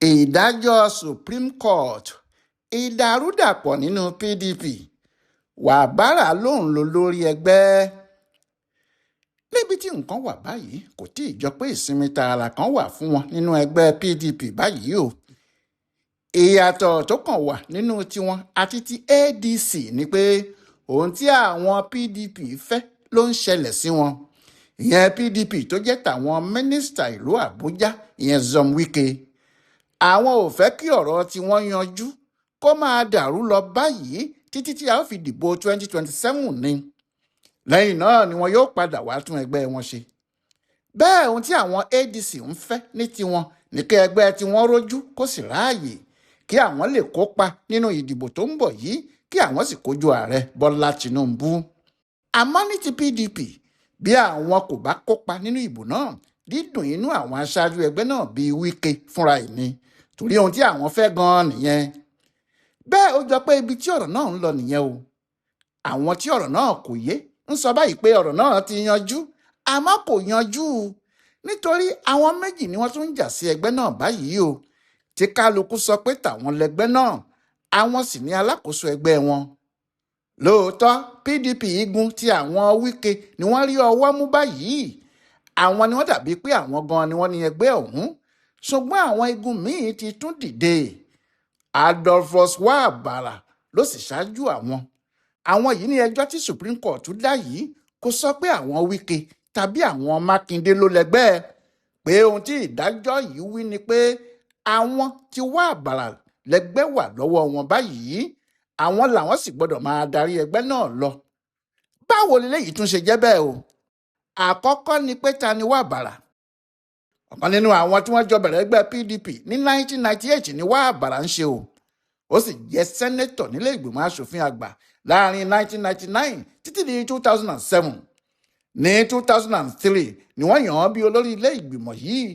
ìdájọ́ Supreme Court ìdàrúdàpọ̀ nínú PDP wàbàrà lòun ló lórí ẹgbẹ́. níbi tí nǹkan wà báyìí kò tí ì jọ pé ìsinmi tààrà kan wà fún wọn nínú ẹgbẹ́ PDP báyìí o. ìyàtọ̀ tó kàn wà nínú tiwọn àti ti ADC ni pé ohun tí àwọn PDP fẹ́ ló ń ṣẹlẹ̀ sí wọn. ìyẹn PDP tó jẹ́ tàwọn mínísítà ìlú Àbújá ìyẹn Zom Wike. àwọn ò fẹ́ kí ọ̀rọ̀ tí wọ́n yanjú kó máa dàrú lọ báyìí títí tí a ó fi dìbò 2027 ni. lẹ́yìn náà ni wọn yóò padà wá tún ẹgbẹ́ wọn ṣe. bẹ́ẹ̀ ohun tí àwọn ADC ń fẹ́ ní tiwọn ní kí ẹgbẹ́ tí wọ́n rójú kó sì ráàyè kí àwọn lè kópa nínú ìdìbò tó ń bọ̀ yìí kí àwọn sì kojú ààrẹ Bọ́lá Tinubu. àmọ́ ní ti PDP bí àwọn kò bá kópa nínú ìbò náà dídùn inú àwọn aṣáájú ẹgbẹ́ náà bíi Wike fúnra ẹ̀ ni torí ohun tí àwọn fẹ́ gan-an nìyẹn. bẹ́ẹ̀ ó jọ pé ibi tí ọ̀rọ̀ náà ń lọ nìyẹn o. àwọn tí ọ̀rọ̀ náà kò yé ń sọ báyìí pé ọ̀rọ̀ náà ti yanjú àmọ́ kò yanjú nítorí àwọn méjì ni wọ́n tún ń jà sí ẹgbẹ́ náà báyìí o. tí kálukú sọ pé tàwọn lẹgbẹ́ náà àwọn sì ní alákòóso ẹgbẹ́ wọn. lóòótọ́ PDP igun ti àwọn Wike ni wọ́n rí ọwọ́ mú báyìí. àwọn ni wọ́n dàbí pé àwọn gan-an ni wọ́n ní ẹgbẹ́ ọ̀hún ṣùgbọ́n àwọn igun míì ti tún dìde. Adolphus Wabara ló sì ṣáájú àwọn. àwọn yìí ní ẹjọ́ tí Supreme Court dá yìí kò sọ pé àwọn Wike tàbí àwọn Mákindé ló lẹ́gbẹ́ pé ohun tí ìdájọ́ yìí wí ni pé àwọn tí Wabara lẹ́gbẹ́ wà lọ́wọ́ wọn báyìí àwọn làwọn sì gbọ́dọ̀ máa darí ẹgbẹ́ náà lọ. báwo leléyìí tún ṣe jẹ́ bẹ́ẹ̀ o. àkọ́kọ́ ni pé ta ni Wabara? ọ̀kan nínú àwọn tí wọ́n jọ bẹ̀rẹ̀ ẹgbẹ́ PDP ní 1998 ni Wabara ń ṣe o. ó sì jẹ́ sẹ́nẹ́tọ̀ nílé ìgbìmọ̀ asòfin àgbà láàrin 1999 títí di 2007. ní 2003 ni wọ́n yàn án bí olórí ilé ìgbìmọ̀ yìí.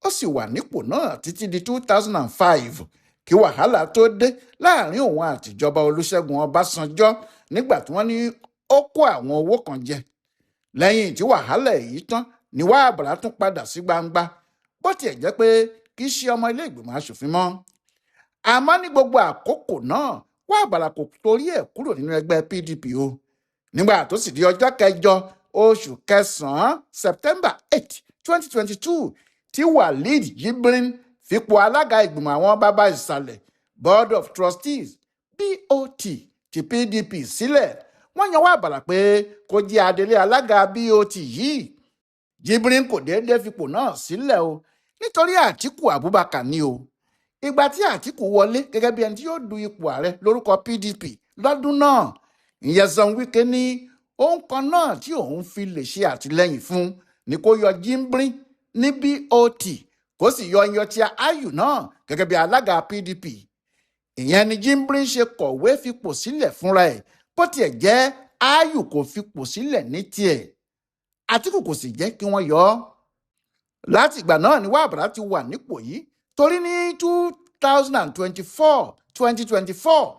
ó sì wà nípò náà títí di 2005 kí wàhálà tó dé láàrin òun àtìjọba Olúṣẹ́gun Ọbásanjọ́ nígbà tí wọ́n ní ó kó àwọn owó kan jẹ. lẹ́yìn tí wàhálà èyí tán ni Wabara tún padà sí gbangba bó tiẹ̀ jẹ́ pé kì í ṣe ọmọ ilé ìgbìmọ̀ asòfin mọ́. àmọ́ ní gbogbo àkókò náà Wabara kò torí ẹ̀ kúrò nínú ẹgbẹ́ PDP o. nígbà tó sì di ọjọ́ kẹjọ oṣù kẹsàn-án September 8, 2022 tí Walid Jibrin fipò alága ìgbìmọ̀ àwọn bàbá ìsàlẹ̀ Board of Trustees BOT ti PDP sílẹ̀ wọ́n yan Wabara pé kó jẹ́ adelé alága BOT yìí. Jibrin kò déédéé fipò náà sílẹ̀ o nítorí Àtíkù Abubakar ni o. ìgbà tí Àtíkù wọlé gẹ́gẹ́ bí ẹni tí yóò du ipò ààrẹ lórúkọ PDP lọ́dún náà ìyẹn Zom Wike ní ohun kan náà tí òun fi lè ṣe àtìlẹ́yìn fún ni kó yọ Jibrin ní BOT kó sì yọ Nyotia Ayu náà gẹ́gẹ́ bí alága PDP. ìyẹn ni Jibrin ṣe kọ̀wé fipò sílẹ̀ fúnra ẹ̀ bó tiẹ̀ jẹ́ Ayu kò fipò sílẹ̀ ní tiẹ̀. Àtíkù kò sì jẹ́ kí wọ́n yọ ọ́. láti ìgbà náà ni Wabara ti wà nípò yìí torí ní 2024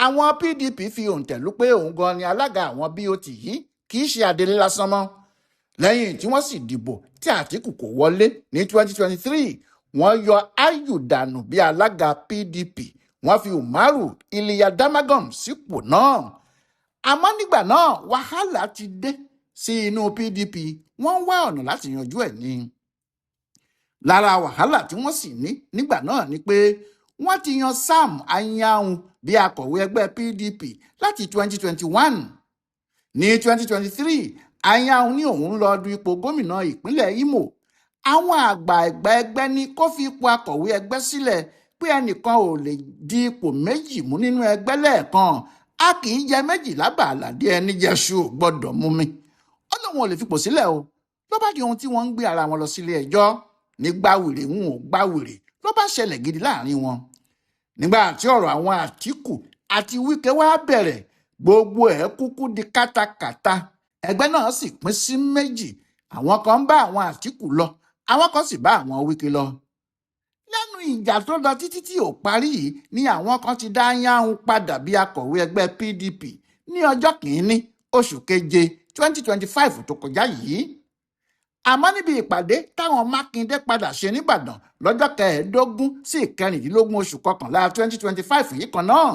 àwọn PDP fi òǹtẹ̀lú pé òun gan ni alága àwọn BOT yìí kì í ṣe adelé lásán mọ́. lẹ́yìn tí wọ́n sì dìbò tí Àtíkù kò wọlé ní 2023 wọ́n yọ Ayu dànù bí alága PDP wọ́n fi Umaru Iliya Damagum sípò náà. àmọ́ nígbà náà wàhálà ti dé sí inú PDP wọ́n ń wá ọ̀nà láti yanjú ẹ̀ ni. lára wàhálà tí wọ́n sì ní nígbà náà ni pé wọ́n ti yan Sam Anyanwu bí akọ̀wé ẹgbẹ́ PDP láti 2021. ní 2023 Anyanwu ní òun lọ du ipò gómìnà ìpínlẹ̀ Imo. àwọn àgbà ẹgbẹ́ ní kó fi ipò akọ̀wé ẹgbẹ́ sílẹ̀ pé ẹnìkan ò lè di ipò méjì mú nínú ẹgbẹ́ lẹ́ẹ̀kan. a kì í jẹ méjì lábà àlàdé ẹni jẹ́ṣu gbọ́dọ̀ mú mi. ó lóun ò lè fipò sílẹ̀ o. ló bá di ohun tí wọ́n ń gbé ara wọn lọ sílé ẹjọ́ ní gbàwèrè ń ò gbàwèrè ló bá ṣẹlẹ̀ gidi láàrin wọn. nígbà tí ọ̀rọ̀ àwọn Àtíkù àti Wike wá bẹ̀rẹ̀ gbogbo ẹ̀ kúkú di kátakàta. ẹgbẹ́ náà sì pín sí méjì. àwọn kan bá àwọn Àtíkù lọ àwọn kan sì bá àwọn Wike lọ. lẹ́nu ìjà tó lọ títí tí ò parí yìí ni àwọn kan ti dá Anyanwu padà bí akọ̀wé ẹgbẹ́ PDP ní ọjọ́ kìíní oṣù keje 2025 tó kọjá yìí. àmọ́ níbi ìpàdé táwọn Mákindé padà ṣe nìbàdàn lọ́jọ́ 15 sí 16 oṣù kọkànlá 2025 yìí kan náà,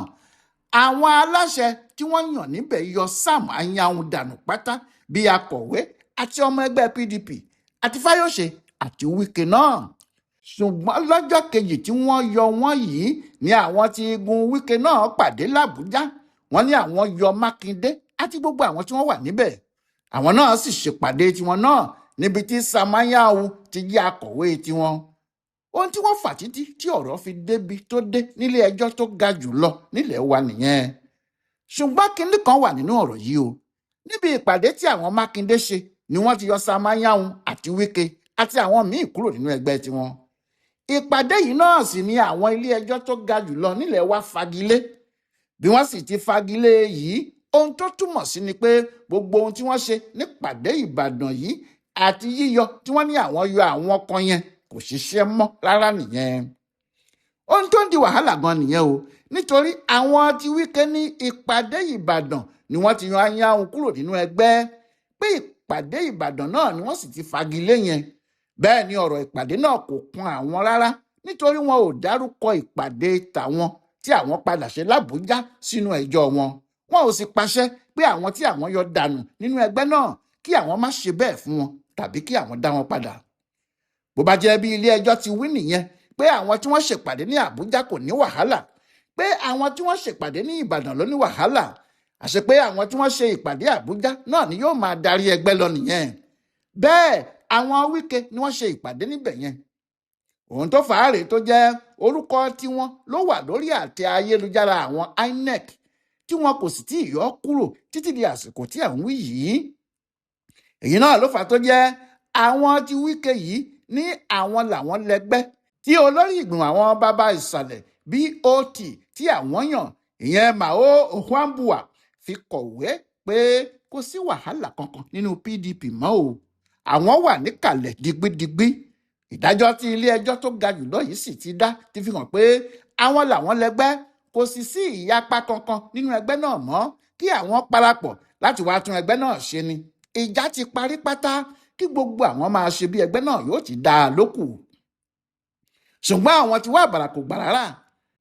àwọn aláṣẹ tí wọ́n yàn níbẹ̀ yọ Sam Anyanwu dànù pátá bíi akọ̀wé àti ọmọ ẹgbẹ́ PDP àti Fáyọ̀ṣe àti Wike náà. Ṣùgbọ́n lọ́jọ́ kejì tí wọ́n yọ wọ́n yìí ni àwọn tí igun Wike náà pàdé l'Àbújá. Wọ́n ní àwọn yọ Mákindé àti gbogbo àwọn tí wọ́n wà níbẹ̀. Àwọn náà sì ṣèpàdé tiwọn náà níbi tí Sam Anyanwu ti jẹ́ akọ̀wé tiwọn. Ohun tí wọ́n fà títí tí ọ̀rọ̀ fi débi tó dé nílé ẹjọ́ tó ga jù lọ nílẹ̀ wa nìyẹn. Ṣùgbọ́n kinní kan wà nínú ọ̀rọ̀ yìí o. Níbi ìpàdé tí àwọn Mákindé ṣe ni wọ́n ti yọ Sam Anyanwu àti Wike àti àwọn míì kúrò nínú ẹgbẹ́ tiwọn. Ìpàdé yìí náà sì ni àwọn ilé ẹjọ́ tó ga jù lọ nílẹ̀ wa fagilé. Bí wọ́n sì ti fagilé yìí, ohun tó túmọ̀ sí ni pé gbogbo ohun tí wọ́n ṣe nípàdé Ìbàdàn yìí àti yíyọ tí wọ́n ní àwọn yọ àwọn kan yẹn kò ṣiṣẹ́ mọ́ rárá nìyẹn. Ohun tó ń di wàhálà gan nìyẹn o, nítorí àwọn tí Wike ní ìpàdé Ìbàdàn ni wọ́n ti yan Anyanwu kúrò nínú ẹgbẹ́, pé ìpàdé Ìbàdàn náà ni wọ́n sì ti fagilé yẹn. Bẹ́ẹ̀ ni ọ̀rọ̀ ìpàdé náà kò kan àwọn rárá, nítorí wọn ò dárúkọ ìpàdé tàwọn tí àwọn padà ṣe l'Àbújá sínú ẹjọ́ wọn. Wọn ò sì pàṣẹ pé àwọn tí àwọn yọ dànù nínú ẹgbẹ́ náà kí àwọn má ṣe bẹ́ẹ̀ fún wọn tàbí kí àwọn dá wọn padà. Bó bá jẹ́ bí ilé ẹjọ́ ti wí nìyẹn, pé àwọn tí wọ́n ṣèpàdé ní Àbújá kò ní wàhálà, pé àwọn tí wọ́n ṣèpàdé ní Ìbàdàn ló ní wàhálà, àṣẹ pé àwọn tí wọ́n ṣe ìpàdé Àbújá náà ni yóò máa darí ẹgbẹ́ lọ nìyẹn. Bẹ́ẹ̀ àwọn Wike ni wọ́n ṣe ìpàdé níbẹ̀ yẹn. Ohun tó fà á rèé tó jẹ́ orúkọ tiwọn ló wà lórí àtẹ ayélujára àwọn INEC tí wọn kò sì tí ì yọ kúrò títí di àsìkò tí à ń wí yìí. Èyí náà ló fà á tó jẹ́ àwọn tí Wike yìí ní àwọn làwọn lẹgbẹ́ tí olórí ìgbìmọ̀ àwọn bàbá ìsàlẹ̀ BOT tí àwọn yàn, ìyẹn Mao Ohuabunwa, fi kọ̀wé pé kò sí wàhálà kankan nínú PDP mọ́ o. Àwọn wà níkàlẹ̀ digbidigbi. Ìdájọ́ tí ilé ẹjọ́ tó ga jùlọ yìí sì ti dá ti fi hàn pé àwọn làwọn lẹgbẹ́, kò sì sí ìyapa kankan nínú ẹgbẹ́ náà mọ́ kí àwọn parapọ̀ láti wá tún ẹgbẹ́ náà ṣe ni. Ìjà ti parí pátá, kí gbogbo àwọn máa ṣe bí ẹgbẹ́ náà yóò ti dáa lókù. Ṣùgbọ́n àwọn tí wá àbàrà kò gbà rárá.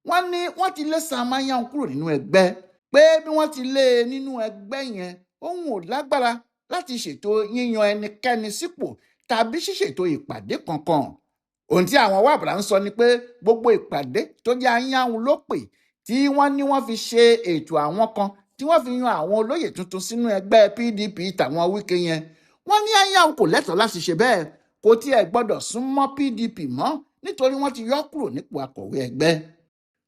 Wọ́n ní wọ́n ti lé Sam Anyanwu kúrò nínú ẹgbẹ́, pé bí wọ́n ti lé e nínú ẹgbẹ́ yẹn, òun ò lágbára láti ṣètò yíyan ẹnikẹ́ni sípò tàbí ṣíṣètò ìpàdé kankan. Ohun tí àwọn wá àbàrà ń sọ ni pé gbogbo ìpàdé tó jẹ́ Anyanwu ló pè, tí wọ́n ní wọ́n fi ṣe ètò àwọn kan tí wọ́n fi yan àwọn olóyè tuntun sínú ẹgbẹ́ PDP tàwọn Wike yẹn. Wọ́n ní Anyanwu kò lẹ́tọ̀ọ́ láti ṣe bẹ́ẹ̀, kò tiẹ̀ gbọ́dọ̀ súnmọ́ PDP mọ́ nítorí wọ́n ti yọ kúrò nípò akọ̀wé ẹgbẹ́.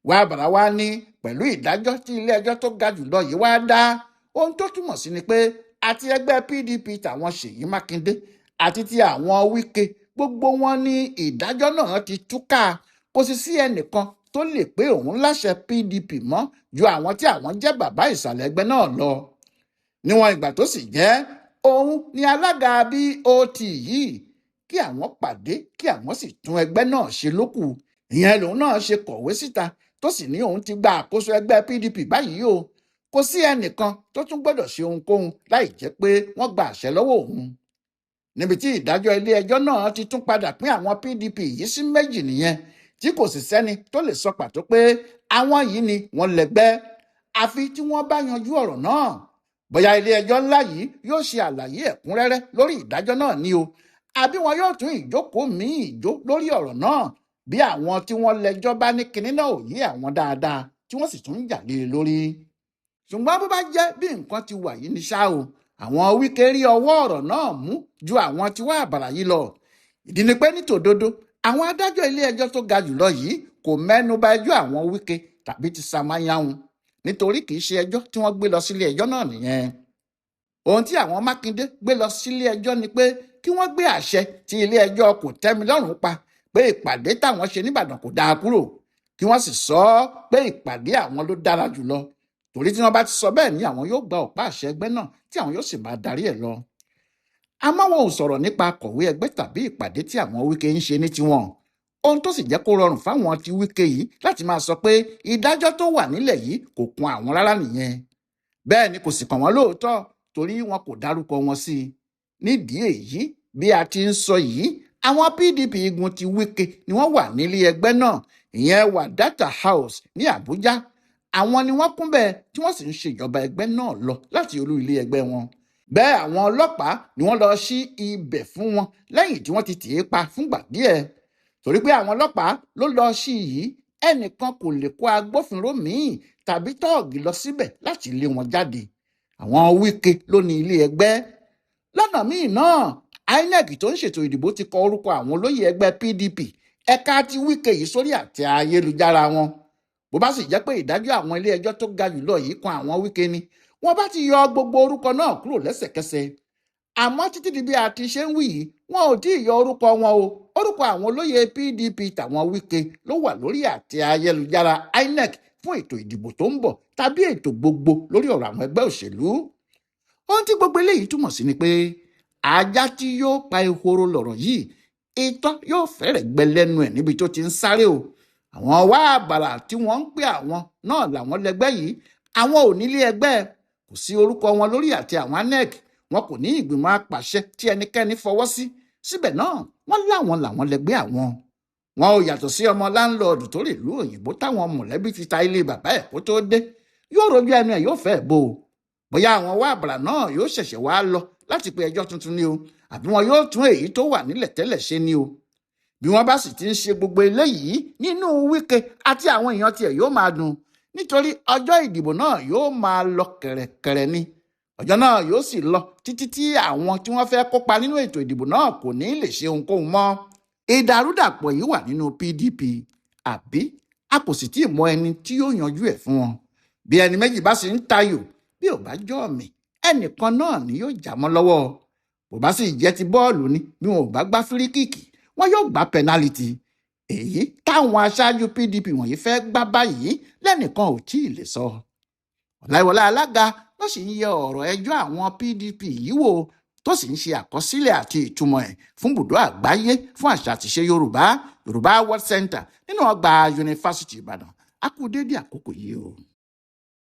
Wá àbàrà wá ní pẹ̀lú ìdájọ́ tí ilé ẹjọ́ tó ga jùlọ yìí wá dá, ohun tó túmọ̀ sí ni pé àti ẹgbẹ́ PDP tàwọn Ṣèyí Mákindé àti ti àwọn Wike, gbogbo wọn ní ìdájọ́ náà ti túká. Kò sì sí ẹnìkan tó lè pé òun láṣẹ PDP mọ́ ju àwọn tí àwọn jẹ́ bàbá ìsàlẹ̀ ẹgbẹ́ náà lọ. Níwọ̀n ìgbà tó sì jẹ́ òun ni alága BOT yìí, kí àwọn pàdé kí àwọn sì tún ẹgbẹ́ náà ṣe lókù. Ìyẹn lòun náà ṣe kọ̀wé síta tó sì ní òun ti gba àkóso ẹgbẹ́ PDP báyìí o. Kò sí ẹnìkan tó tún gbọ́dọ̀ ṣe ohunkóhun láì jẹ́ pé wọ́n gba àṣẹ lọ́wọ́ òun. Níbi tí ìdájọ́ ilé ẹjọ́ náà ti tún padà pín àwọn PDP yìí sí méjì nìyẹn, tí kò sì sẹ́ni tó lè sọ pàtó pé àwọn yìí ni wọ́n lẹgbẹ́, àfi tí wọ́n bá yanjú ọ̀rọ̀ náà. Bóyá ilé ẹjọ́ ńlá yìí yóò ṣe àlàyé ẹ̀kúnrẹ́rẹ́ lórí ìdájọ́ náà ni o, àbí wọn yóò tún ìjókòó míì jó lórí ọ̀rọ̀ náà bí àwọn tí wọ́n lẹ́jọ́ bá ní kinní náà ò yé àwọn dáadáa tí wọ́n sì tún ń jà lé e lórí. Ṣùgbọ́n bó bá jẹ́ bí nǹkan ti wà yìí ní ṣá o, àwọn Wike rí ọwọ́ ọ̀rọ̀ náà mú ju àwọn tí wá àbàrà yìí lọ. Ìdí ni pé ní tòdodo àwọn adájọ́ ilé ẹjọ́ tó ga jùlọ yìí kò mẹ́nu bà ẹjọ́ àwọn Wike tàbí ti Sam Anyanwu, nítorí kì í ṣe ẹjọ́ tí wọ́n gbé lọ sílé ẹjọ́ náà nìyẹn. Ohun tí àwọn Mákindé gbé lọ sílé ẹjọ́ ni pé kí wọ́n gbé àṣẹ tí ilé ẹjọ́ kò tẹ́mi lọ́rùn pa pé ìpàdé táwọn ṣe nìbàdàn kò dáa kúrò, kí wọ́n sì sọ pé ìpàdé àwọn ló dára jùlọ. Torí tí wọ́n bá ti sọ bẹ́ẹ̀ ni àwọn yóò gba ọ̀pá àṣẹ ẹgbẹ́ náà tí àwọn yóò sì máa darí ẹ̀ lọ. Àmọ́ wọn ò sọ̀rọ̀ nípa akọ̀wé ẹgbẹ́ tàbí ìpàdé tí àwọn Wike ń ṣe ní tiwọn. Ohun tó sì jẹ́ kó rọrùn fáwọn ti Wike yìí láti máa sọ pé ìdájọ́ tó wà nílẹ̀ yìí kò kún àwọn rárá nìyẹn. Bẹ́ẹ̀ ni kò sì kàn wọ́n lóòótọ́, torí wọn kò dárúkọ wọn sí i. Nídìí èyí bí a ti ń sọ yìí àwọn PDP igun ti Wike ni wọ́n wà nílé ẹgbẹ́ náà, ìyẹn Wadata House ní Àbújá. Àwọn ni wọ́n kún bẹ́ẹ̀ tí wọ́n sì ń ṣèjọba ẹgbẹ́ náà lọ láti olú ilé ẹgbẹ́ wọn. Bẹ́ẹ̀ àwọn ọlọ́pàá ni wọ́n lọ sí ibẹ̀ fún wọn lẹ́yìn tí wọ́n ti tì í pa fúngbà díẹ̀. Torí pé àwọn ọlọ́pàá ló lọ sí yìí, ẹnìkan kò lè kó agbófinró míì tàbí tọ́ọ̀gì lọ síbẹ̀ láti lé wọn jáde. Àwọn Wike ló ní ilé ẹgbẹ́. Lọ́nà míì náà, INEC tó ń ṣètò ìdìbò ti kọ orúkọ àwọn olóyè ẹgbẹ́ PDP ẹ̀ka ti Wike yìí sórí àtẹ ayélujára wọn. Bó bá sì jẹ́ pé ìdájọ́ àwọn ilé ẹjọ́ tó ga jùlọ yìí kan àwọn Wike ni, wọ́n bá ti yọ gbogbo orúkọ náà kúrò lẹ́sẹ̀kẹsẹ̀. Àmọ́ títí di bí a ti ṣe ń wí yìí, wọn ò tí ì yọ orúkọ wọn o. Orúkọ àwọn olóyè PDP tàwọn Wike ló wà lórí àtẹ ayélujára INEC fún ètò ìdìbò tó ń bọ̀ tàbí ètò gbogbo lórí ọ̀rọ̀ àwọn ẹgbẹ́ òṣèlú. Ohun tí gbogbo eléyìí túmọ̀ sí ni pé ajá tí yóò pa ehoro lọ̀rọ̀ yìí, itọ́ yóò fẹ́rẹ̀ gbẹ lẹ́nu ẹ̀ níbi tó ti ń sáré o. Àwọn wá àbàrà tí wọ́n ń pè àwọn náà làwọn lẹgbẹ́ yìí. Àwọn ò nílé ẹgbẹ́, kò sí orúkọ wọn lórí àtẹ àwọn INEC, wọn kò ní ìgbìmọ̀ apàṣẹ tí ẹnikẹ́ni fọwọ́ sí. Síbẹ̀ náà wọ́n làwọn lẹgbẹ́ àwọn. Wọn ò yàtọ̀ sí ọmọ láńlọ́ọ̀dù tó rè lú òyìnbó táwọn mọ̀lẹ́bí ti ta ilé bàbá ẹ̀ kó tó dé. Yóò rojú ẹnu ẹ̀ yóò fẹ́ bò ó. Bóyá àwọn wá àbàrà náà yóò ṣẹ̀ṣẹ̀ wá lọ láti pe ẹjọ́ tuntun ni o, àbí wọn yóò tún èyí tó wà nílẹ̀ tẹ́lẹ̀ ṣe ni o. Bí wọ́n bá sì ti ń ṣe gbogbo eléyìí, nínú Wike àti àwọn èèyàn tiẹ̀ yóò máa dùn, nítorí ọjọ́ ìdìbò náà yóò máa lọ kẹ̀rẹ̀kẹ̀rẹ̀ ni. Ọjọ́ náà yóò sì lọ títí tí àwọn tí wọ́n fẹ́ kópa nínú ètò ìdìbò náà kò ní lè ṣe ohunkóhun mọ́. Ìdàrúdàpọ̀ yìí wà nínú PDP, àbí a kò sì tí ì mọ ẹni tí yóò yanjú ẹ̀ fún wọn. Bí ẹni méjì bá sì ń tayò, bí ò bá jọ́ mi, ẹnìkan náà ni yóò já mọ́ lọ́wọ́. Bó bá sì jẹ́ ti bọ́ọ̀lù ni, bí wọn ò bá gbá fíríkìkì, wọn yóò gbá pẹnálítì. Èyí táwọn aṣáájú PDP wọ̀nyí fẹ́ gbá báyìí lẹ́nìkan ò tí ì lè sọ. Ọláyíwọlá Alága ló sì ń yẹ ọ̀rọ̀ ẹjọ́ àwọn PDP yìí wò, tó sì ń ṣe àkọsílẹ̀ àti ìtumọ̀ ẹ̀ fún Bùdó Àgbáyé fún Àṣà àtìṣe Yorùbá World Center nínú ọgbà Yunifásítì Ìbàdàn. A kú dédé àkókò yìí o.